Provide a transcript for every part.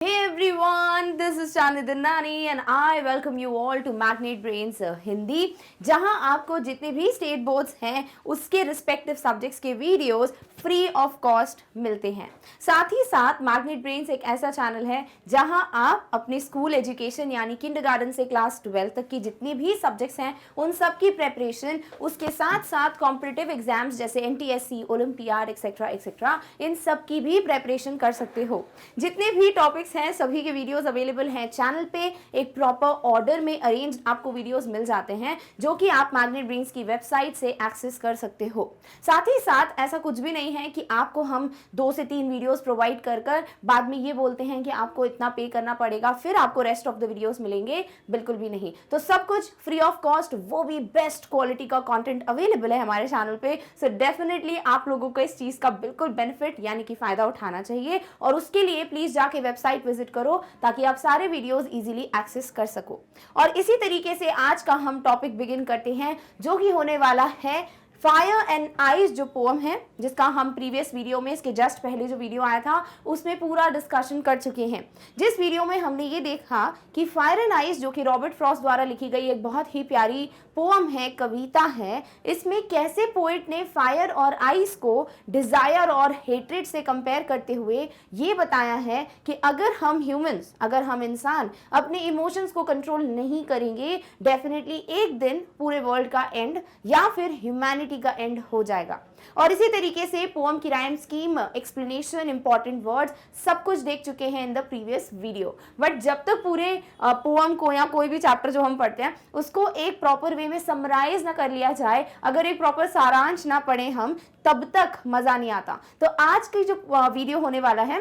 Hey everyone, this is Chani Dannani and I welcome you all to Magnet Brains Hindi, जहां आपको जितने भी state boards हैं उसके रिस्पेक्टिव सब्जेक्ट्स के वीडियोस फ्री ऑफ कॉस्ट मिलते हैं। साथ ही साथ मैग्नेट ब्रेन्स एक ऐसा चैनल है जहां आप अपने स्कूल एजुकेशन यानी किंडरगार्टन से क्लास 12 तक की जितनी भी सब्जेक्ट्स हैं उन सब की प्रेपरेशन, उसके साथ साथ कॉम्पिटिटिव एग्जाम्स जैसे एनटीएससी, ओलंपियाड एक्सेट्रा इन सब की भी प्रेपरेशन कर सकते हो। जितने भी टॉपिक्स हैं सभी के वीडियोस अवेलेबल हैं चैनल पे, एक प्रॉपर ऑर्डर में अरेंज आपको वीडियोस मिल जाते हैं जो कि आप मैग्नेट ब्रेन्स की वेबसाइट से एक्सेस कर सकते हो। साथ ही साथ ऐसा कुछ भी नहीं है कि आपको हम 2 से 3 वीडियोस प्रोवाइड कर बाद में ये बोलते हैं कि आपको इतना पे करना पड़ेगा फिर आपको रेस्ट ऑफ द वीडियोस मिलेंगे, बिल्कुल भी नहीं। तो सब कुछ फ्री ऑफ कॉस्ट, वो भी बेस्ट क्वालिटी का कंटेंट अवेलेबल है हमारे चैनल पे। सो डेफिनेटली आप लोगों को इस चीज का बिल्कुल बेनिफिट यानी कि फायदा उठाना चाहिए और उसके लिए प्लीज जाके वेबसाइट विजिट करो ताकि आप सारे वीडियोस इजीली एक्सेस कर सको। और इसी तरीके से आज का हम टॉपिक बिगिन करते हैं जो कि होने वाला है फायर एंड आइज, जो पोम है जिसका हम प्रीवियस वीडियो में, इसके जस्ट पहले जो वीडियो आया था उसमें पूरा डिस्कशन कर चुके हैं। जिस वीडियो में हमने ये देखा कि फायर एंड आइज जो कि रॉबर्ट फ्रॉस्ट द्वारा लिखी गई एक बहुत ही प्यारी पोम है, कविता है, इसमें कैसे पोएट ने फायर और आइस को डिजायर और हेट्रेड से कंपेयर करते हुए ये बताया है कि अगर हम ह्यूमंस, अगर हम इंसान अपने इमोशंस को कंट्रोल नहीं करेंगे, डेफिनेटली एक दिन पूरे वर्ल्ड का एंड या फिर ह्यूमैनिटी का एंड हो जाएगा। और इसी तरीके से पोएम की rhyme scheme, explanation, important words सब कुछ देख चुके हैं in the previous video. But जब तक पूरे पोएम को या कोई भी चैप्टर जो हम पढ़ते हैं उसको एक प्रॉपर वे में समराइज ना कर लिया जाए, अगर एक प्रॉपर सारांश ना पढ़े हम, तब तक मजा नहीं आता। तो आज की जो वीडियो होने वाला है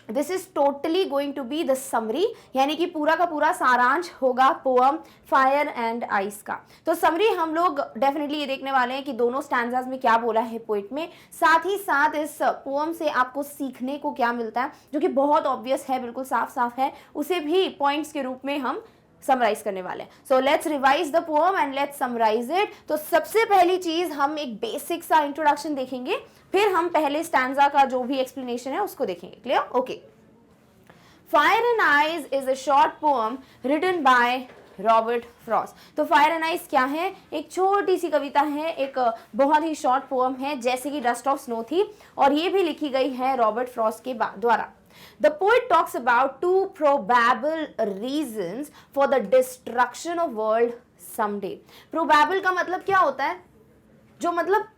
this is totally going to be the summary, यानी कि पूरा का पूरा सारांश होगा पोएम फायर एंड आइस का। तो समरी हम लोग डेफिनेटली ये देखने वाले हैं कि दोनों स्टैंजास में क्या बोला है पोइट में, साथ ही साथ इस पोएम से आपको सीखने को क्या मिलता है जो कि बहुत ऑब्वियस है, बिल्कुल साफ साफ है, उसे भी पॉइंट्स के रूप में हम समराइज करने वाले हैं। So let's revise the poem and let's summarise it. तो सबसे पहली चीज हम एक बेसिक सा इंट्रोडक्शन देखेंगे, फिर हम पहले स्टैंजा का जो भी एक्सप्लेनेशन है उसको देखेंगे। Clear? Okay. Fire and ice is a short poem written by Robert Frost. तो फायर एंड आइस क्या है? एक छोटी सी कविता है, एक बहुत ही शॉर्ट पोएम है जैसे कि डस्ट ऑफ स्नो थी, और ये भी लिखी गई है रॉबर्ट फ्रॉस्ट के द्वारा। The poet talks about 2 probable reasons for the destruction of world someday. Probable का मतलब क्या होता है? जो मतलब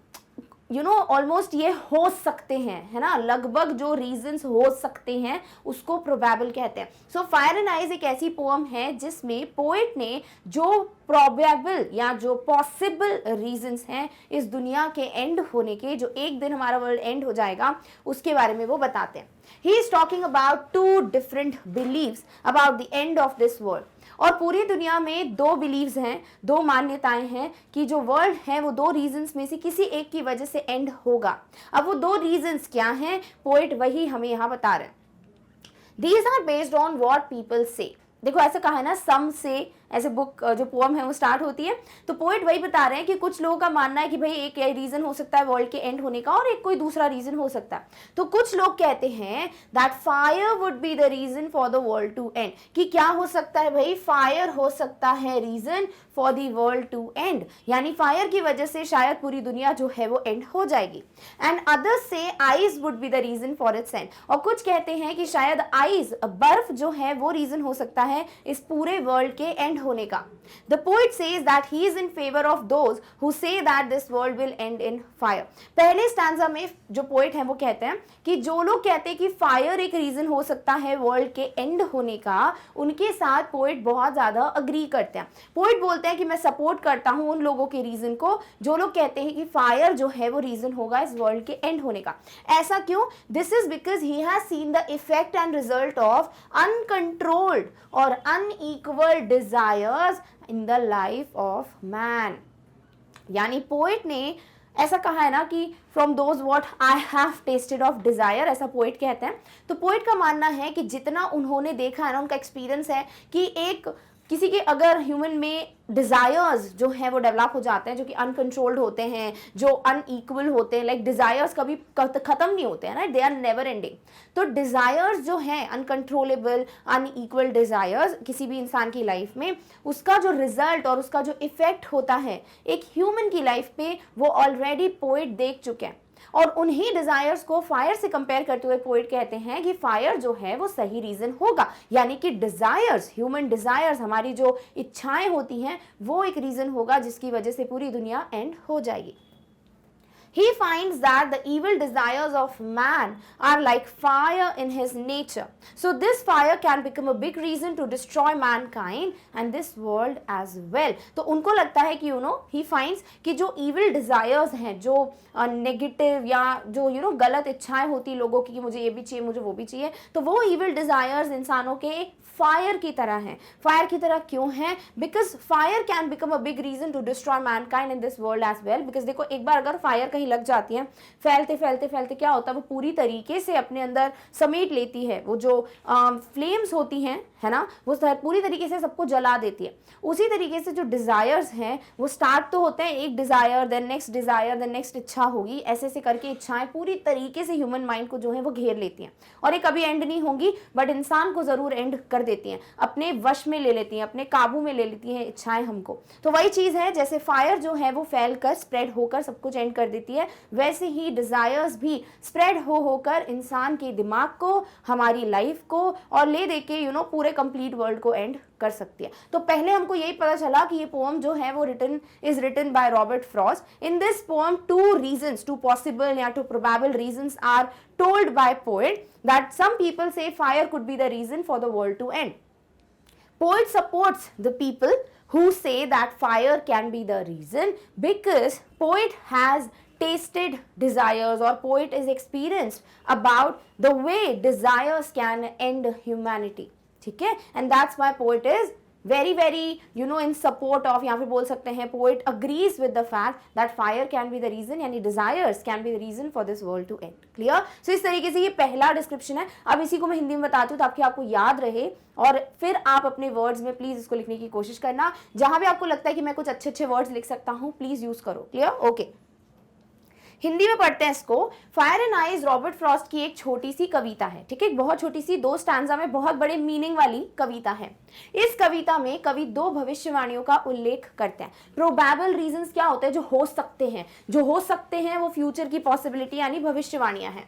ऑलमोस्ट ये हो सकते हैं, है ना, लगभग जो रीजंस हो सकते हैं उसको प्रोबेबल कहते हैं। सो फायर एंड आइज एक ऐसी पोएम है जिसमें पोएट ने जो प्रोबेबल या जो पॉसिबल रीजंस हैं इस दुनिया के एंड होने के, जो एक दिन हमारा वर्ल्ड एंड हो जाएगा, उसके बारे में वो बताते हैं। He is talking about 2 different beliefs about the end of this world. और पूरी दुनिया में 2 बिलीव्स हैं, 2 मान्यताएं हैं कि जो वर्ल्ड है वो 2 रीजंस में से किसी एक की वजह से एंड होगा। अब वो 2 रीजंस क्या हैं, पोएट वही हमें यहाँ बता रहे हैं। These are based on what people say. देखो ऐसा कहा है ना, सम से ऐसे बुक जो पोएम है वो स्टार्ट होती है, तो पोएट वही बता रहे हैं कि कुछ लोगों का मानना है कि भाई एक रीजन हो सकता है वर्ल्ड के एंड होने का और एक कोई दूसरा रीजन हो सकता है। तो कुछ लोग कहते हैं that fire would be the reason for the world to end, कि क्या हो सकता है भाई, फायर हो सकता है reason for the world to end, यानी फायर की वजह से शायद पूरी दुनिया जो है वो एंड हो जाएगी। एंड अदर्स से ice would be the reason for its end, और कुछ कहते हैं कि शायद आइस, बर्फ जो है वो रीजन हो सकता है इस पूरे वर्ल्ड के एंड होने का। The poet says that he is in favor of those who say that this world will end in fire. पहले स्टैंजा में जो पोएट है वो कहते हैं कि जो लोग कहते हैं कि फायर एक रीजन हो सकता है वर्ल्ड के एंड होने का, उनके साथ पोएट बहुत ज्यादा अग्री करते हैं। पोएट बोलते हैं कि मैं सपोर्ट करता हूं उन लोगों के रीजन को जो लोग कहते हैं कि फायर जो है वो रीजन होगा इस वर्ल्ड के एंड होने का। ऐसा क्यों? This is because he has seen the effect and result of uncontrolled और unequal desires in the life of man. यानी पोएट ने ऐसा कहा है ना कि from those what I have tasted of desire, ऐसा पोएट कहते हैं। तो पोएट का मानना है कि जितना उन्होंने देखा है ना, उनका एक्सपीरियंस है कि एक किसी के अगर ह्यूमन में डिज़ायर्स जो हैं वो डेवलप हो जाते हैं, जो कि अनकंट्रोल्ड होते हैं, जो अनइक्वल होते हैं, लाइक डिज़ायर्स कभी ख़त्म नहीं होते हैं ना, दे आर नेवर एंडिंग। तो डिज़ायर्स जो हैं अनकंट्रोलेबल अनइक्वल डिज़ायर्स किसी भी इंसान की लाइफ में, उसका जो रिजल्ट और उसका जो इफेक्ट होता है एक ह्यूमन की लाइफ पे, वो ऑलरेडी पोएट देख चुके हैं। और उन्हीं डिजायर्स को फायर से कंपेयर करते हुए पोएट कहते हैं कि फायर जो है वो सही रीजन होगा, यानी कि डिजायर्स, ह्यूमन डिजायर्स, हमारी जो इच्छाएं होती हैं वो एक रीजन होगा जिसकी वजह से पूरी दुनिया एंड हो जाएगी। He finds that the evil desires of man are like fire in his nature. So this fire can become a big reason to destroy mankind and this world as well. तो उनको लगता है कि he finds कि जो evil desires हैं, जो negative या जो गलत इच्छाएं होती लोगों की कि मुझे ये भी चाहिए, मुझे वो भी चाहिए, तो वो evil desires इंसानों के फायर की तरह है। फायर की तरह क्यों है? Because fire can become a big reason to destroy mankind in this world as well. Because देखो, एक बार अगर फायर कहीं लग जाती है, फैलते फैलते फैलते क्या होता है, वो पूरी तरीके से अपने अंदर समेट लेती है। वो जो फ्लेम्स होती हैं, है ना, वो पूरी तरीके से सबको जला देती है। उसी तरीके से जो डिजायर्स हैं वो स्टार्ट तो होते हैं एक desire, then next desire, then next इच्छा होगी, ऐसे ऐसे करके इच्छाएं पूरी तरीके से ह्यूमन माइंड को जो है वो घेर लेती हैं। और ये कभी एंड नहीं होंगी, बट इंसान को जरूर एंड कर देती हैं, अपने वश में ले लेती हैं, अपने काबू में ले लेती हैं इच्छाएं हमको। तो वही चीज है, जैसे फायर जो है वो फैल कर स्प्रेड होकर सब कुछ एंड कर देती है, वैसे ही डिजायर्स भी स्प्रेड होकर इंसान के दिमाग को, हमारी लाइफ को और ले दे के पूरे कंप्लीट वर्ल्ड को एंड कर सकती है। तो पहले हमको यही पता चला कि ये पोएम जो है वो written by Robert Frost. In this poem two reasons, two possible या two probable reasons are told by poet, that some people say fire could be the reason for the world to end. Poet supports the people who say that fire can be the reason because poet has tasted desires or poet is experienced about the way desires can end humanity. ठीक है, and that's why poet is very very in support of, या फिर बोल सकते हैं poet agrees with the fact that fire can be the reason, यानी desires can be the reason for this world to end. Clear? So इस तरीके से ये पहला डिस्क्रिप्शन है। अब इसी को मैं हिंदी में बताती हूँ ताकि आपको याद रहे और फिर आप अपने वर्ड्स में प्लीज इसको लिखने की कोशिश करना। जहां भी आपको लगता है कि मैं कुछ अच्छे अच्छे वर्ड्स लिख सकता हूँ, प्लीज यूज करो। क्लियर? ओके, हिंदी में पढ़ते हैं इसको। Fire and eyes Robert Frost की एक छोटी सी कविता है, ठीक है, बहुत छोटी सी, 2 स्टैंजा में बहुत बड़े मीनिंग वाली कविता है। इस कविता में कवि 2 भविष्यवाणियों का उल्लेख करते हैं। प्रोबेबल रीजंस क्या होते हैं? जो हो सकते हैं वो फ्यूचर की पॉसिबिलिटी यानी भविष्यवाणियां हैं।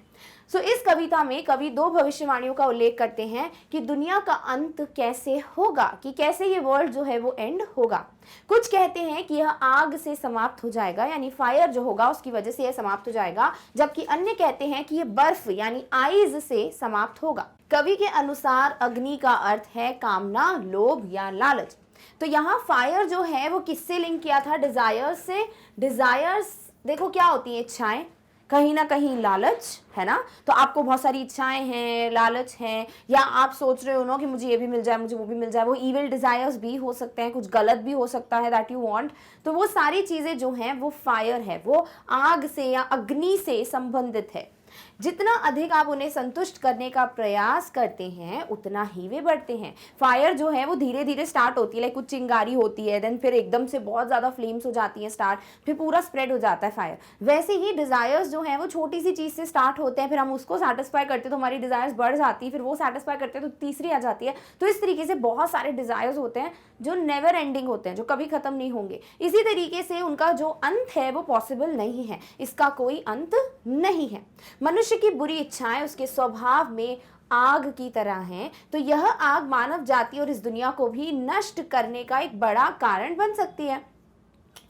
सो इस कविता में कवि 2 भविष्यवाणियों का उल्लेख करते हैं कि दुनिया का अंत कैसे होगा, कि कैसे ये वर्ल्ड जो है वो एंड होगा। कुछ कहते हैं कि यह आग से समाप्त हो जाएगा, यानी फायर जो होगा उसकी वजह से यह समाप्त हो जाएगा, जबकि अन्य कहते हैं कि यह बर्फ यानी आइस से समाप्त होगा। कवि के अनुसार अग्नि का अर्थ है कामना, लोभ या लालच। तो यहाँ फायर जो है वो किससे लिंक किया था? डिजायर्स से। डिजायर्स देखो क्या होती है? इच्छाएं, कहीं ना कहीं लालच, है ना। तो आपको बहुत सारी इच्छाएं हैं, लालच है, या आप सोच रहे हो ना कि मुझे ये भी मिल जाए, मुझे वो भी मिल जाए। वो इविल डिजायर्स भी हो सकते हैं, कुछ गलत भी हो सकता है दैट यू वांट। तो वो सारी चीजें जो हैं वो फायर है, वो आग से या अग्नि से संबंधित है। जितना अधिक आप उन्हें संतुष्ट करने का प्रयास करते हैं उतना ही वे बढ़ते हैं। फायर जो है वो धीरे धीरे स्टार्ट होती है, लाइक कुछ चिंगारी होती है, देन फिर एकदम से बहुत ज़्यादा फ्लेम्स हो जाती हैं स्टार्ट, फिर पूरा स्प्रेड हो जाता है फायर। वैसे ही डिज़ायर्स जो हैं वो छोटी सी चीज़ से स्टार्ट होते हैं, फिर हम उसको सेटिस्फाई करते हैं तो हमारी डिज़ायर्स बढ़ जाती है, फिर वो सेटिस्फाई करते हैं तो तीसरी आ जाती है। तो इस तरीके से बहुत सारे डिज़ायर्स होते हैं जो नेवर एंडिंग होते हैं, जो कभी ख़त्म नहीं होंगे। इसी तरीके से उनका जो अंत है वो पॉसिबल नहीं है, इसका कोई अंत नहीं है। मनुष्य की बुरी इच्छाएं उसके स्वभाव में आग की तरह हैं, तो यह आग मानव जाति और इस दुनिया को भी नष्ट करने का एक बड़ा कारण बन सकती है।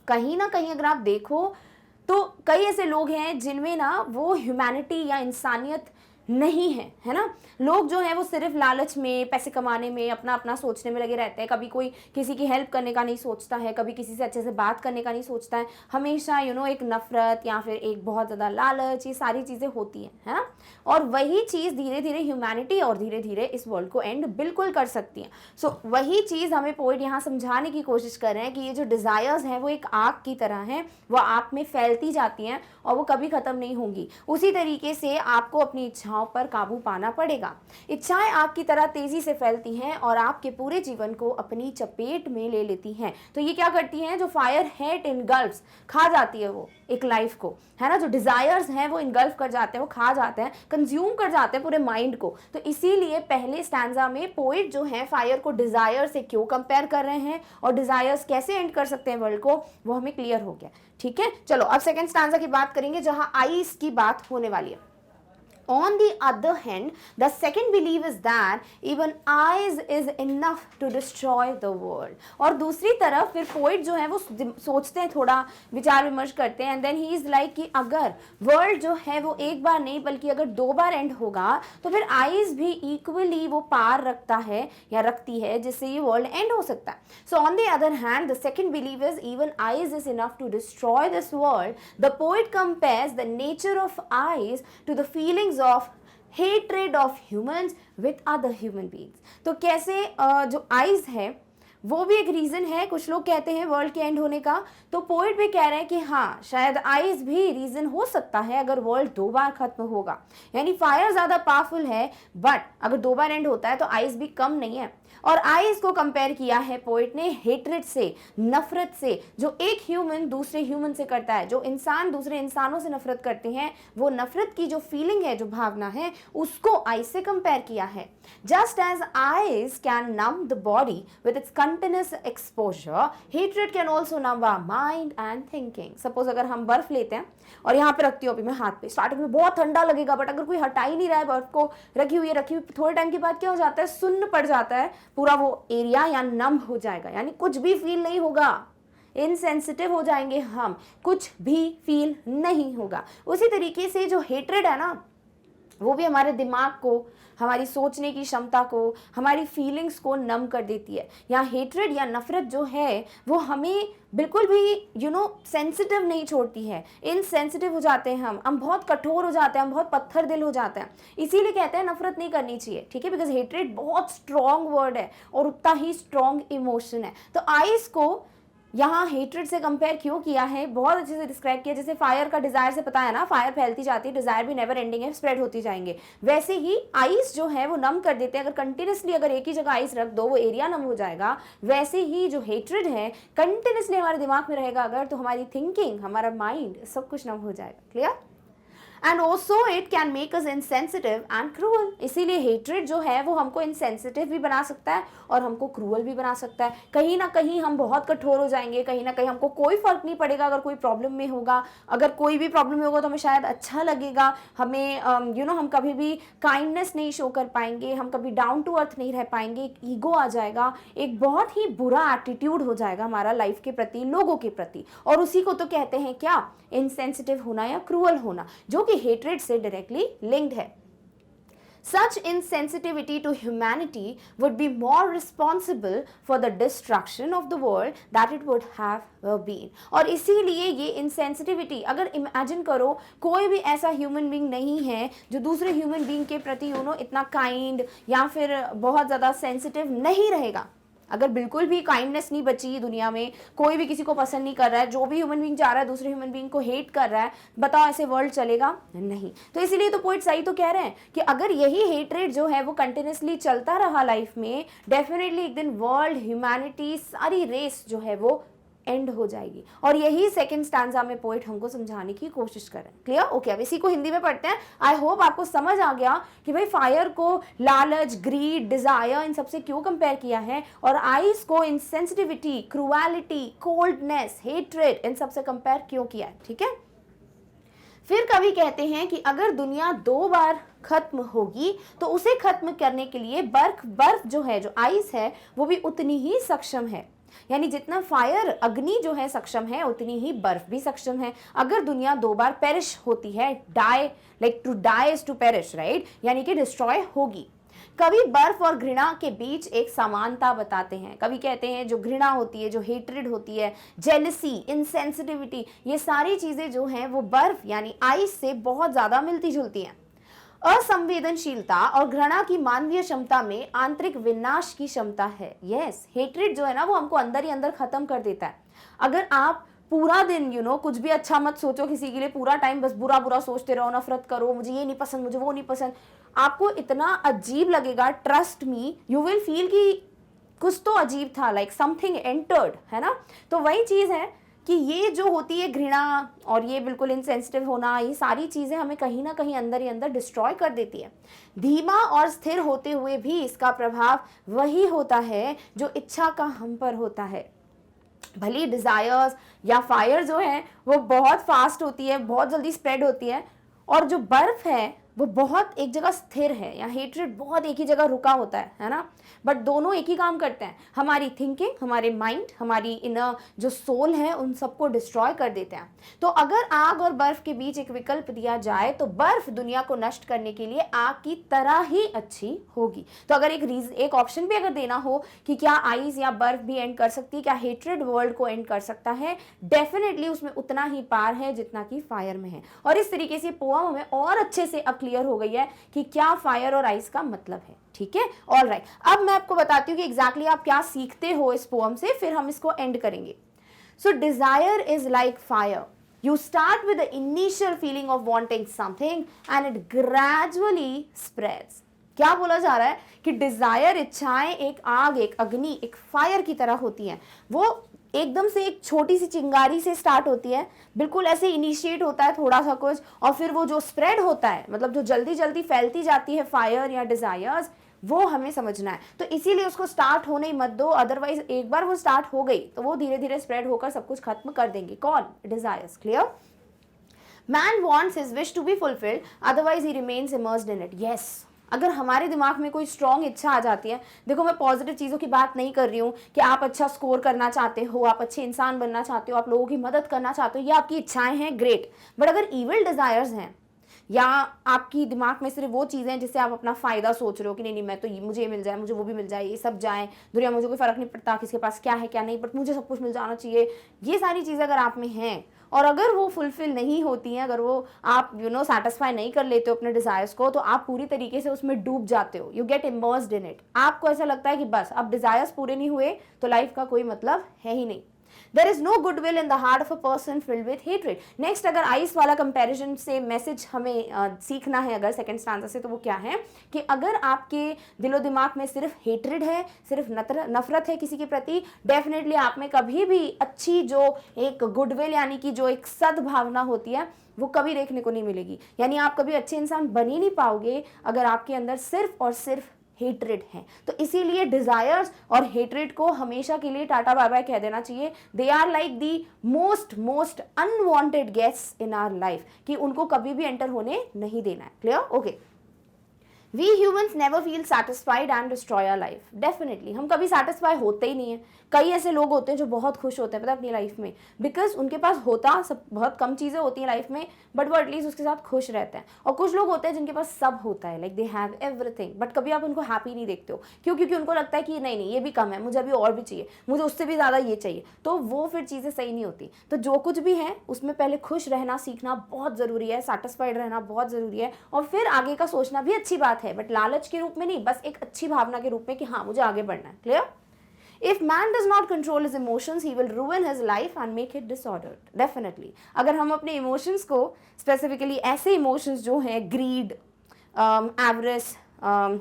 कहीं ना कहीं अगर आप देखो तो कई ऐसे लोग हैं जिनमें ना वो ह्यूमैनिटी या इंसानियत नहीं है, है ना। लोग जो हैं वो सिर्फ लालच में, पैसे कमाने में, अपना अपना सोचने में लगे रहते हैं। कभी कोई किसी की हेल्प करने का नहीं सोचता है, कभी किसी से अच्छे से बात करने का नहीं सोचता है। हमेशा एक नफरत या फिर एक बहुत ज़्यादा लालच, ये सारी चीज़ें होती हैं, है ना। और वही चीज़ धीरे धीरे ह्यूमैनिटी और धीरे धीरे इस वर्ल्ड को एंड बिल्कुल कर सकती है। सो वही चीज़ हमें पोएट यहाँ समझाने की कोशिश कर रहे हैं कि ये जो डिज़ायर्स हैं वो एक आग की तरह हैं, वो आप में फैलती जाती हैं और वो कभी ख़त्म नहीं होंगी। उसी तरीके से आपको अपनी इच्छा स्वभाव पर काबू पाना पड़ेगा। इच्छाएं आग की तरह तेजी से फैलती हैं और आपके पूरे जीवन को अपनी चपेट में ले लेती हैं। तो ये क्या करती हैं, जो फायर है इन गल्फ्स, खा जाती है वो एक लाइफ को, है ना, जो डिजायर्स हैं वो इनगल्फ कर जाते हैं, वो खा जाते हैं, कंज्यूम कर जाते हैं पूरे माइंड को। तो इसीलिए पहले स्टैंजा में पोइट जो है फायर को डिजायर से क्यों कंपेयर कर रहे हैं और डिजायर्स कैसे एंड कर सकते हैं वर्ल्ड को, वो हमें क्लियर हो गया। ठीक है, चलो अब सेकंड स्टैंजा की बात करेंगे जहां आइस की बात होने वाली है। On the other hand, the second belief is that even ice is enough to destroy the world. और दूसरी तरफ फिर पोइट जो है वो सोचते हैं, थोड़ा विचार विमर्श करते हैं, and then he is like कि अगर वर्ल्ड जो है वो एक बार नहीं बल्कि अगर 2 बार एंड होगा तो फिर आइस भी इक्वली वो पार रखता है या रखती है जिससे ये वर्ल्ड एंड हो सकता है। So on the other hand the second believe is even ice is enough to destroy this world. The poet compares the nature of ice to the feelings of hatred of humans with other human beings। तो कैसे जो eyes है वो भी एक reason है, कुछ लोग कहते हैं वर्ल्ड के एंड होने का, तो पोइट भी कह रहे हैं कि हाँ शायद आइस भी रीजन हो सकता है अगर वर्ल्ड 2 बार खत्म होगा। यानी फायर ज्यादा पावरफुल है बट अगर 2 बार एंड होता है तो आइस भी कम नहीं है। और आइस को कंपेयर किया है पोइट ने हेट्रेड से, नफरत से, जो एक ह्यूमन दूसरे ह्यूमन से करता है, जो इंसान दूसरे इंसानों से नफरत करते हैं, वो नफरत की जो फीलिंग है, जो भावना है, उसको आइस से कंपेयर किया है। Just as ice can numb the body with its continuous exposure, hatred can also numb our mind and thinking. Suppose अगर हम बर्फ लेते हैं और यहाँ पे रखती हूँ अभी मैं हाथ पे, स्टार्टिंग में बहुत ठंडा लगेगा बट अगर कोई हटा ही नहीं रहा है बर्फ को, रखी हुई थोड़े टाइम के बाद क्या हो जाता है, सुन्न पड़ जाता है पूरा वो एरिया या नम हो जाएगा, यानी कुछ भी फील नहीं होगा, इनसेंसिटिव हो जाएंगे हम, कुछ भी फील नहीं होगा। उसी तरीके से जो हेट्रेड है ना वो भी हमारे दिमाग को, हमारी सोचने की क्षमता को, हमारी फीलिंग्स को नम कर देती है। यहाँ हेट्रेड या नफरत जो है वो हमें बिल्कुल भी सेंसिटिव नहीं छोड़ती है, इनसेंसिटिव हो जाते हैं हम बहुत कठोर हो जाते हैं, हम बहुत पत्थर दिल हो जाते हैं। इसीलिए कहते हैं नफरत नहीं करनी चाहिए, ठीक है, बिकॉज हेट्रेड बहुत स्ट्रॉन्ग वर्ड है और उतना ही स्ट्रॉन्ग इमोशन है। तो आइस को यहाँ हेट्रेड से कंपेयर क्यों किया है, बहुत अच्छे से डिस्क्राइब किया। जैसे फायर का डिजायर से पता है ना, फायर फैलती जाती है, डिजायर भी नेवर एंडिंग है, स्प्रेड होती जाएंगे, वैसे ही आइस जो है वो नम कर देते हैं। अगर कंटिन्यूसली अगर एक ही जगह आइस रख दो वो एरिया नम हो जाएगा, वैसे ही जो हेट्रेड है कंटिन्यूसली हमारे दिमाग में रहेगा अगर, तो हमारी थिंकिंग, हमारा माइंड, सब कुछ नम हो जाएगा। Clear? And also it can make us insensitive and cruel. इसीलिए हेट्रेड जो है वो हमको इनसेंसिटिव भी बना सकता है और हमको क्रूअल भी बना सकता है। कहीं ना कहीं हम बहुत कठोर हो जाएंगे, कहीं ना कहीं हमको कोई फर्क नहीं पड़ेगा अगर कोई प्रॉब्लम में होगा, अगर कोई भी प्रॉब्लम में होगा तो हमें शायद अच्छा लगेगा, हमें हम कभी भी काइंडनेस नहीं शो कर पाएंगे, हम कभी डाउन टू अर्थ नहीं रह पाएंगे, एक ईगो आ जाएगा, एक बहुत ही बुरा एटीट्यूड हो जाएगा हमारा लाइफ के प्रति, लोगों के प्रति, और उसी को तो कहते हैं क्या, इनसेंसिटिव होना या क्रूअल होना, जो कि हेट्रेड से डायरेक्टली लिंक्ड है। Such insensitivity to humanity would be more responsible for the destruction of the world that it would have been। और इसीलिए ये insensitivity, अगर इमेजिन करो कोई भी ऐसा ह्यूमन बीइंग नहीं है जो दूसरे ह्यूमन बीइंग के प्रति इतना काइंड या फिर बहुत ज़्यादा सेंसिटिव नहीं रहेगा, अगर बिल्कुल भी काइंडनेस नहीं बची दुनिया में, कोई भी किसी को पसंद नहीं कर रहा है, जो भी ह्यूमन बीइंग जा रहा है दूसरे ह्यूमन बीइंग को हेट कर रहा है, बताओ ऐसे वर्ल्ड चलेगा? नहीं। तो इसीलिए तो पोइट सही तो कह रहे हैं कि अगर यही हेट्रेड जो है वो कंटिन्यूसली चलता रहा लाइफ में, डेफिनेटली एक दिन वर्ल्ड, ह्यूमैनिटी, सारी रेस जो है वो एंड हो जाएगी। और यही सेकंड स्टैंजा में पोइट हमको समझाने की कोशिश कर रहे हैं। क्लियर? ओके, अब इसी को हिंदी में पढ़ते हैं। आई होप आपको समझ आ गया कि भाई फायर को लालच, ग्रीड, डिजायर, इन सबसे क्यों कंपेयर किया है, और आइस को इनसेंसिटिविटी, क्रूएलिटी, कोल्डनेस, हेट्रेड, इन सबसे कंपेयर क्यों किया है। ठीक है, फिर कवि कहते हैं कि अगर दुनिया 2 बार खत्म होगी तो उसे खत्म करने के लिए बर्फ जो है, जो आइस है, वो भी उतनी ही सक्षम है। यानी जितना फायर, अग्नि जो है सक्षम है, उतनी ही बर्फ भी सक्षम है। अगर दुनिया 2 बार पेरिश होती है, die, like to die is to perish, right, यानी कि डिस्ट्रॉय होगी। कवि बर्फ और घृणा के बीच एक समानता बताते हैं। कवि कहते हैं जो घृणा होती है, जो हेट्रेड होती है, जेलसी, इनसेंसिटिविटी, ये सारी चीजें जो हैं वो बर्फ यानी आइस से बहुत ज्यादा मिलती जुलती हैं। असंवेदनशीलता और घृणा की मानवीय क्षमता में आंतरिक विनाश की क्षमता है। यस, हेट्रेड जो है ना वो हमको अंदर ही अंदर खत्म कर देता है। अगर आप पूरा दिन कुछ भी अच्छा मत सोचो किसी के लिए, पूरा टाइम बस बुरा बुरा सोचते रहो, नफरत करो, मुझे ये नहीं पसंद, मुझे वो नहीं पसंद, आपको इतना अजीब लगेगा, trust me, you will feel कि कुछ तो अजीब था, लाइक समथिंग एंटर्ड, है ना। तो वही चीज़ है कि ये जो होती है घृणा और ये बिल्कुल इनसेंसिटिव होना, ये सारी चीज़ें हमें कहीं ना कहीं अंदर ही अंदर डिस्ट्रॉय कर देती है। धीमा और स्थिर होते हुए भी इसका प्रभाव वही होता है जो इच्छा का हम पर होता है। भले डिज़ायर्स या फायर जो है वो बहुत फास्ट होती है, बहुत जल्दी स्प्रेड होती है, और जो बर्फ़ है वो बहुत एक जगह स्थिर है, या हेट्रेड बहुत एक ही जगह रुका होता है ना। बट दोनों एक ही काम करते हैं, हमारी थिंकिंग, हमारे माइंड, हमारी इनर जो सोल है उन सबको डिस्ट्रॉय कर देते हैं। तो अगर आग और बर्फ के बीच एक विकल्प दिया जाए तो बर्फ दुनिया को नष्ट करने के लिए आग की तरह ही अच्छी होगी। तो अगर एक ऑप्शन भी अगर देना हो कि क्या आइस या बर्फ भी एंड कर सकती है, क्या हेट्रेड वर्ल्ड को एंड कर सकता है, डेफिनेटली उसमें उतना ही पार है जितना कि फायर में है। और इस तरीके से पोएम हमें और अच्छे से अब क्लियर हो गई है कि क्या फायर और आइस का मतलब है। ठीक है, ऑल राइट। अब मैं आपको बताती हूँ कि एग्जैक्टली आप क्या सीखते हो इस पोएम से, फिर हम इसको एंड करेंगे। सो desire is like fire, you start with the initial feeling of wanting something and it gradually spreads। क्या बोला जा रहा है कि डिजायर, इच्छाएं एक आग, एक अग्नि, एक फायर की तरह होती हैं। वो एकदम से एक छोटी सी चिंगारी से स्टार्ट होती है, बिल्कुल ऐसे इनिशिएट होता है थोड़ा सा कुछ, और फिर वो जो स्प्रेड होता है, मतलब जो जल्दी जल्दी फैलती जाती है फायर या डिजायर्स, वो हमें समझना है। तो इसीलिए उसको स्टार्ट होने ही मत दो, अदरवाइज एक बार वो स्टार्ट हो गई तो वो धीरे धीरे स्प्रेड होकर सब कुछ खत्म कर देंगे। कौन? Desires. Clear? Man wants his wish to be fulfilled, otherwise he remains immersed in it. Yes, अगर हमारे दिमाग में कोई स्ट्रॉन्ग इच्छा आ जाती है, देखो मैं पॉजिटिव चीज़ों की बात नहीं कर रही हूँ कि आप अच्छा स्कोर करना चाहते हो, आप अच्छे इंसान बनना चाहते हो, आप लोगों की मदद करना चाहते हो, ये आपकी इच्छाएं हैं, ग्रेट। बट अगर इविल डिजायर्स हैं, या आपकी दिमाग में सिर्फ वो चीज़ें हैं जिससे आप अपना फ़ायदा सोच रहे हो कि नहीं मैं तो मुझे ये मिल जाए, मुझे वो भी मिल जाए, ये सब जाए दुनिया, मुझे कोई फ़र्क नहीं पड़ता किसके पास क्या है क्या नहीं, बट मुझे सब कुछ मिल जाना चाहिए, ये सारी चीज़ें अगर आप में हैं और अगर वो फुलफिल नहीं होती हैं, अगर वो आप सेटिस्फाई नहीं कर लेते हो अपने डिज़ायर्स को, तो आप पूरी तरीके से उसमें डूब जाते हो, you get immersed in it. आपको ऐसा लगता है कि बस अब डिज़ायर्स पूरे नहीं हुए तो लाइफ का कोई मतलब है ही नहीं। There is no goodwill in the heart of a person filled with hatred। Next अगर आइस वाला कंपैरिजन से मैसेज हमें सीखना है अगर सेकंड स्टैंजा से, तो वो क्या है कि अगर आपके दिलो दिमाग में सिर्फ हेट्रेड है, सिर्फ नफरत है किसी के प्रति, डेफिनेटली आप में कभी भी अच्छी जो एक गुडविल यानी कि जो एक सद्भावना होती है वो कभी देखने को नहीं मिलेगी। यानी आप कभी अच्छे इंसान बन ही नहीं पाओगे अगर आपके अंदर सिर्फ और सिर्फ हेट्रेड है। तो इसीलिए डिजायर्स और हेट्रेड को हमेशा के लिए टाटा बाय बाय कह देना चाहिए। They are like the most unwanted guests in our life, कि उनको कभी भी एंटर होने नहीं देना है। Clear? Okay. We humans never feel satisfied and destroy our life. Definitely हम कभी सेटिस्फाई होते ही नहीं है। कई ऐसे लोग होते हैं जो बहुत खुश होते हैं पता है अपनी लाइफ में, बिकॉज उनके पास होता सब, बहुत कम चीज़ें होती हैं लाइफ में, बट वो एटलीस्ट उसके साथ खुश रहते हैं। और कुछ लोग होते हैं जिनके पास सब होता है, like they have everything, but कभी आप उनको हैप्पी नहीं देखते हो। क्यों? क्योंकि उनको लगता है कि नहीं नहीं ये भी कम है, मुझे अभी और भी चाहिए, मुझे उससे भी ज़्यादा ये चाहिए, तो वो फिर चीज़ें सही नहीं होती। तो जो कुछ भी है उसमें पहले खुश रहना सीखना बहुत ज़रूरी है, सेटिस्फाइड रहना बहुत ज़रूरी है, और फिर आगे का सोचना भी अच्छी बात है, बट लालच के रूप में नहीं, बस एक अच्छी भावना के रूप में कि हाँ मुझे आगे बढ़ना है। Clear? If man does not control his emotions, he will ruin his life and make it disordered. Definitely. अगर हम अपने emotions को specifically ऐसे emotions जो हैं greed, avarice,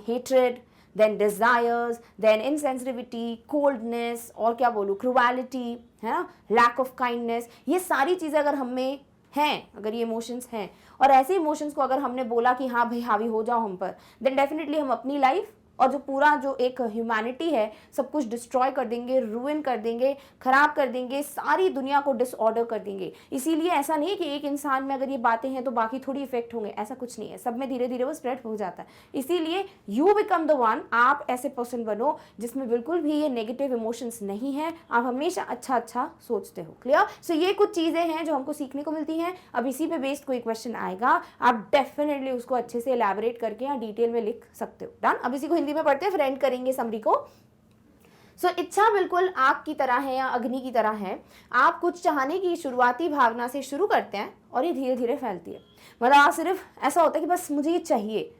hatred, then desires, then insensitivity, coldness, और क्या बोलूँ cruelty, है ना, lack of kindness, ये सारी चीज़ें अगर हम में हैं, अगर ये इमोशंस हैं और ऐसे इमोशंस को अगर हमने बोला कि हाँ भाई हावी हो जाओ हम पर, देन डेफिनेटली हम अपनी लाइफ और जो पूरा जो एक ह्यूमैनिटी है सब कुछ डिस्ट्रॉय कर देंगे, रूइन कर देंगे, खराब कर देंगे, सारी दुनिया को डिसऑर्डर कर देंगे। इसीलिए ऐसा नहीं है कि एक इंसान में अगर ये बातें हैं तो बाकी थोड़ी इफेक्ट होंगे, ऐसा कुछ नहीं है, सब में धीरे धीरे वो स्प्रेड हो जाता है। इसीलिए यू बिकम द वन, आप ऐसे पर्सन बनो जिसमें बिल्कुल भी ये नेगेटिव इमोशंस नहीं है, आप हमेशा अच्छा अच्छा सोचते हो। क्लियर? सो ये कुछ चीज़ें हैं जो हमको सीखने को मिलती हैं। अब इसी पे बेस्ड कोई क्वेश्चन आएगा, आप डेफिनेटली उसको अच्छे से एलैबोरेट करके या डिटेल में लिख सकते हो। डन? अब इसी को हिंदी में पढ़ते हैं, फिर एंड करेंगे समरी को। सो इच्छा बिल्कुल आग की तरह है या अग्नि की तरह है। आप कुछ चाहने की शुरुआती भावना से शुरू करते हैं और ये धीरे धीरे फैलती है। मतलब आप सिर्फ ऐसा होता है कि बस मुझे ये चाहिए,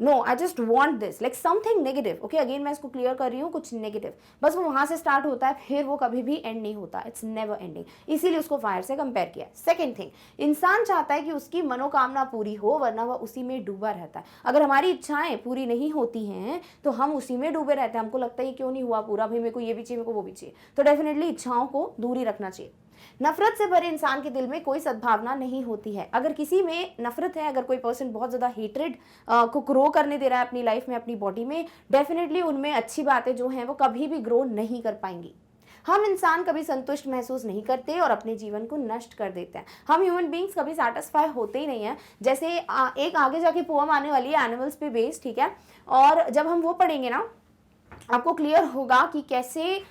no I just want this, like something negative. Okay, again मैं इसको क्लियर कर रही हूँ, कुछ नेगेटिव, बस वो वहां से स्टार्ट होता है, फिर वो कभी भी एंड नहीं होता, इट्स नेवर एंडिंग, इसीलिए उसको फायर से कंपेयर किया। सेकेंड थिंग, इंसान चाहता है कि उसकी मनोकामना पूरी हो, वरना वह उसी में डूबा रहता है। अगर हमारी इच्छाएं पूरी नहीं होती हैं तो हम उसी में डूबे रहते हैं, हमको लगता है क्यों नहीं हुआ पूरा, भाई मेरे को ये भी चाहिए, मेरे को वो भी चाहिए। तो डेफिनेटली इच्छाओं को दूर ही रखना चाहिए। नफरत से भरे इंसान के दिल में कोई सद्भावना नहीं होती है। अगर किसी में नफरत है, अगर कोई पर्सन बहुत ज़्यादा हेट्रेड को ग्रो करने दे रहा है अपनी लाइफ में, अपनी बॉडी में, डेफिनेटली उनमें अच्छी बातें जो हैं वो कभी भी ग्रो नहीं कर पाएंगी। हम इंसान कभी संतुष्ट महसूस नहीं करते और अपने जीवन को नष्ट कर देते हैं। हम ह्यूमन बींग्स कभी सेटिस्फाई होते ही नहीं है। जैसे एक आगे जाके पोएम आने वाली है एनिमल्स पे बेस्ड, ठीक है, और जब हम वो पढ़ेंगे ना आपको क्लियर होगा कि कैसे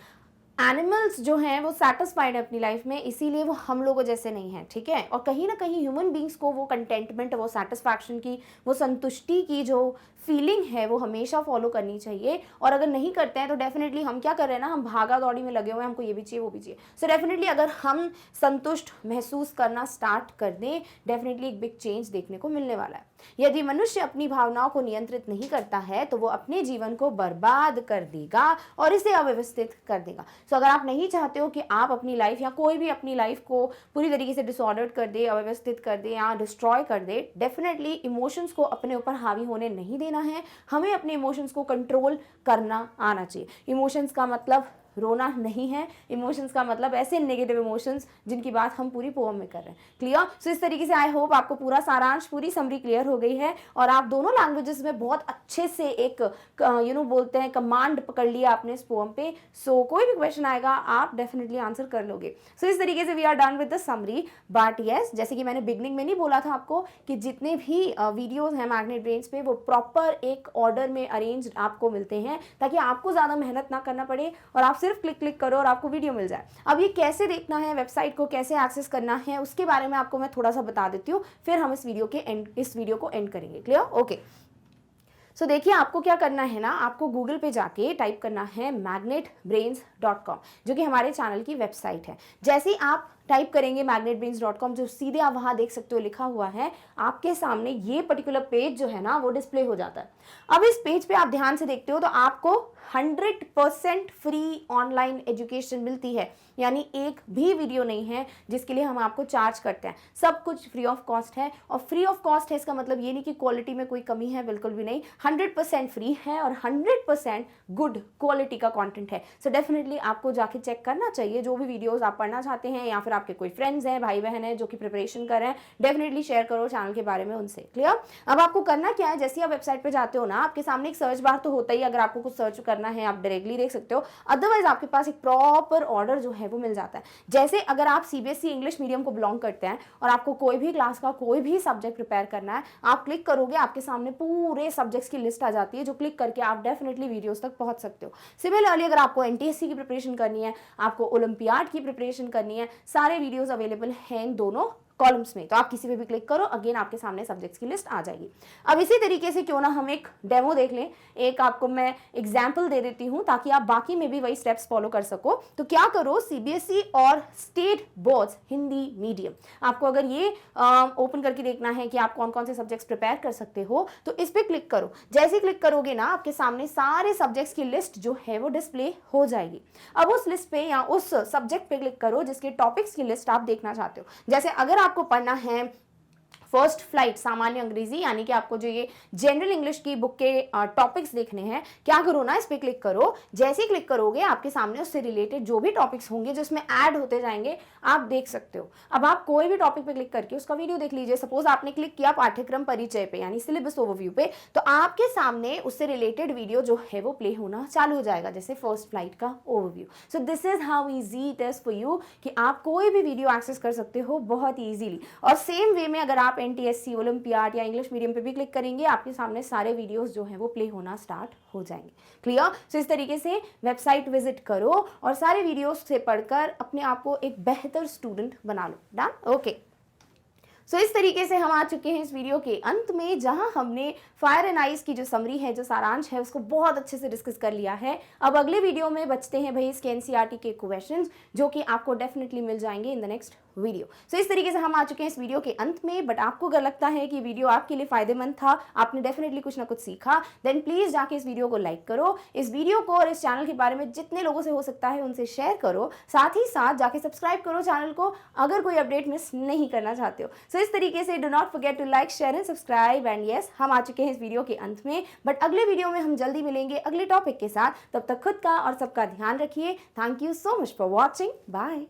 एनिमल्स जो हैं वो सेटिस्फाइड है अपनी लाइफ में, इसीलिए वो हम लोगों जैसे नहीं है, ठीक है। और कहीं ना कहीं ह्यूमन बींग्स को वो कंटेंटमेंट, वो सेटिस्फैक्शन की, वो संतुष्टि की जो फीलिंग है वो हमेशा फॉलो करनी चाहिए। और अगर नहीं करते हैं तो डेफिनेटली हम क्या कर रहे हैं ना, हम भागा दौड़ी में लगे हुए हैं, हमको ये भी चाहिए वो भी चाहिए। सो डेफिनेटली अगर हम संतुष्ट महसूस करना स्टार्ट कर दें, डेफिनेटली एक बिग चेंज देखने को मिलने वाला है। यदि मनुष्य अपनी भावनाओं को नियंत्रित नहीं करता है तो वो अपने जीवन को बर्बाद कर देगा और इसे अव्यवस्थित कर देगा। सो अगर आप नहीं चाहते हो कि आप अपनी लाइफ या कोई भी अपनी लाइफ को पूरी तरीके से डिसऑर्डर्ड कर दे, अव्यवस्थित कर दे या डिस्ट्रॉय कर दे, डेफिनेटली इमोशंस को अपने ऊपर हावी होने नहीं देना है। हमें अपने इमोशंस को कंट्रोल करना आना चाहिए। इमोशंस का मतलब रोना नहीं है, इमोशंस का मतलब ऐसे नेगेटिव इमोशंस जिनकी बात हम पूरी पोएम में कर रहे हैं। क्लियर? सो इस तरीके से आई होप आपको पूरा सारांश, पूरी समरी क्लियर हो गई है और आप दोनों लैंग्वेजेस में बहुत अच्छे से एक बोलते हैं कमांड पकड़ लिया आपने इस पोएम पे। सो कोई भी क्वेश्चन आएगा आप डेफिनेटली आंसर कर लोगे। सो इस तरीके से we are done with the summary. But yes, जैसे कि मैंने बिगनिंग में नहीं बोला था आपको कि जितने भी वीडियोज हैं मैग्नेट ब्रेन्स पे वो प्रॉपर एक ऑर्डर में अरेंज आपको मिलते हैं, ताकि आपको ज़्यादा मेहनत ना करना पड़े और आप सिर्फ क्लिक करो और आपको वीडियो मिल जाए। अब ये कैसे देखना है, वेबसाइट को कैसे एक्सेस करना है, उसके बारे में आपको मैं थोड़ा सा बता देती हूँ, फिर हम इस वीडियो को एंड करेंगे। क्लियर? ओके। सो देखिए आपको क्या करना है ना, आपको गूगल पे जाके टाइप करना है magnetbrains.com, जो कि हमारे चैनल की वेबसाइट है। जैसे ही आप टाइप करेंगे magnetbrains.com, जो सीधे आप वहाँ देख सकते हो लिखा हुआ है, आपके सामने ये पर्टिकुलर पेज जो है ना वो डिस्प्ले हो जाता है। अब इस पेज पे आप ध्यान से देखते हो तो आपको 100% फ्री ऑनलाइन एजुकेशन मिलती है, यानी एक भी वीडियो नहीं है जिसके लिए हम आपको चार्ज करते हैं। सब कुछ फ्री ऑफ कॉस्ट है, और फ्री ऑफ कॉस्ट है इसका मतलब ये नहीं कि क्वालिटी में कोई कमी है, बिल्कुल भी नहीं। 100% फ्री है और 100% गुड क्वालिटी का कंटेंट है। सो डेफिनेटली आपको जाके चेक करना चाहिए। जो भी वीडियोस आप पढ़ना चाहते हैं या फिर आपके कोई फ्रेंड्स हैं, भाई बहन है जो कि प्रिपरेशन कर रहे हैं, डेफिनेटली शेयर करो चैनल के बारे में उनसे। क्लियर? अब आपको करना क्या है, जैसे आप वेबसाइट पे जाते हो ना, आपके सामने एक सर्च बार तो होता ही, अगर आपको कुछ सर्च करना है आप डायरेक्टली देख सकते हो, अदरवाइज आपके पास एक प्रॉपर ऑर्डर जो है वो मिल जाता है। जैसे अगर आप सीबीएसई इंग्लिश मीडियम को बिलोंग करते हैं और आपको कोई भी क्लास का कोई भी सब्जेक्ट प्रिपेयर करना है, आप क्लिक करोगे, आपके सामने पूरे सब्जेक्ट्स की लिस्ट आ जाती है, जो क्लिक करके आप डेफिनेटली वीडियोस तक पहुंच सकते हो। सिमिलरली अगर आपको एनटीएससी की प्रिपरेशन करनी है, आपको ओलंपियाड की प्रिपरेशन करनी है, सारे वीडियोस अवेलेबल हैं इन दोनों कॉलम्स में, तो आप किसी पे भी क्लिक करो, अगेन आपके सामने सब्जेक्ट्स की लिस्ट आ जाएगी। अब इसी तरीके से क्यों ना हम एक डेमो देख लें, एक आपको मैं एग्जाम्पल दे देती हूं ताकि आप बाकी में भी वही स्टेप्स फॉलो कर सको। तो क्या करो, सीबीएसई और स्टेट बोर्ड्स हिंदी मीडियम, आपको अगर ये ओपन करके देखना है कि आप कौन कौन से सब्जेक्ट्स प्रिपेयर कर सकते हो, तो इस पर क्लिक करो। जैसे क्लिक करोगे ना, आपके सामने सारे सब्जेक्ट्स की लिस्ट जो है वो डिस्प्ले हो जाएगी। अब उस लिस्ट पे या उस सब्जेक्ट पे क्लिक करो जिसके टॉपिक्स की लिस्ट आप देखना चाहते हो। जैसे अगर आपको पढ़ना है फर्स्ट फ्लाइट सामान्य अंग्रेजी, यानी कि आपको जो ये जनरल इंग्लिश की बुक के टॉपिक्स देखने हैं, क्या करो ना, इस पे क्लिक करो। जैसे ही क्लिक करोगे आपके सामने उससे रिलेटेड जो भी टॉपिक्स होंगे जो इसमें ऐड होते जाएंगे, आप देख सकते हो। अब आप कोई भी टॉपिक पे क्लिक करके उसका वीडियो देख लीजिए। सपोज आपने क्लिक किया पाठ्यक्रम परिचय पे, यानी सिलेबस ओवरव्यू पे, तो आपके सामने उससे रिलेटेड वीडियो जो है वो प्ले होना चालू हो जाएगा, जैसे फर्स्ट फ्लाइट का overview. So this is how easy it is for you कि आप कोई भी वीडियो एक्सेस कर सकते हो बहुत ईजीली। और सेम वे में अगर आप एनटीएससी, ओलंपियाड या इंग्लिश मीडियम पे भी क्लिक करेंगे, आपके सामने सारे वीडियोस जो हैं वो प्ले होना स्टार्ट हो जाएंगे। क्लियर? सो इस तरीके से वेबसाइट विजिट करो और सारे वीडियोस से पढ़कर अपने आप को एक बेहतर स्टूडेंट बना लो। डन? ओके। सो इस तरीके से हम आ चुके हैं इस वीडियो के अंत में, जहां हमने फायर एंड आइस की जो समरी है, जो सारांश है, उसको बहुत अच्छे से डिस्कस कर लिया है। अब अगले वीडियो में बचते हैं भाई इसके एनसीईआरटी के क्वेश्चंस, जो कि आपको डेफिनेटली मिल जाएंगे इन द नेक्स्ट वीडियो। सो इस तरीके से हम आ चुके हैं इस वीडियो के अंत में। बट आपको अगर लगता है कि वीडियो आपके लिए फायदेमंद था, आपने डेफिनेटली कुछ ना कुछ सीखा, देन प्लीज जाके इस वीडियो को लाइक करो, इस वीडियो को और इस चैनल के बारे में जितने लोगों से हो सकता है उनसे शेयर करो, साथ ही साथ जाके सब्सक्राइब करो चैनल को अगर कोई अपडेट मिस नहीं करना चाहते हो। सो इस तरीके से do not forget to like, share and subscribe. And yes, हम आ चुके हैं इस वीडियो के अंत में, बट अगले वीडियो में हम जल्दी मिलेंगे अगले टॉपिक के साथ। तब तक खुद का और सबका ध्यान रखिए। Thank you so much for watching. Bye.